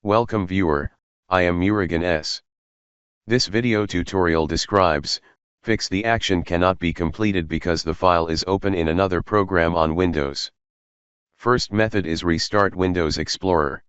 Welcome viewer, I am Murugan S. This video tutorial describes, fix the action cannot be completed because the file is open in another program on Windows. First method is restart Windows Explorer.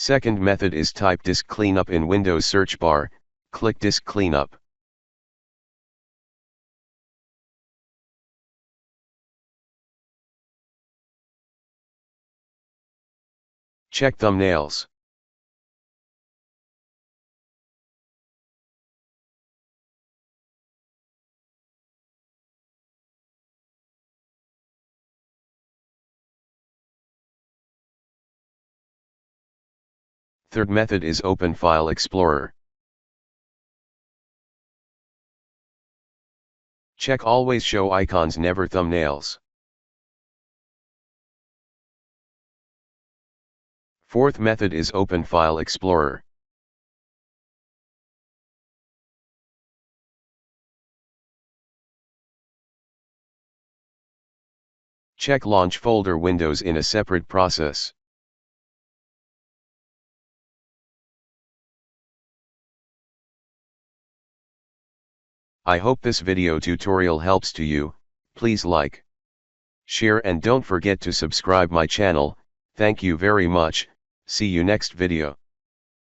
Second method is type disk cleanup in Windows search bar, click disk cleanup. Check thumbnails. Third method is open File Explorer. Check always show icons never thumbnails. Fourth method is open File Explorer. Check launch folder Windows in a separate process. I hope this video tutorial helps to you. Please like, share and don't forget to subscribe my channel. Thank you very much. See you next video.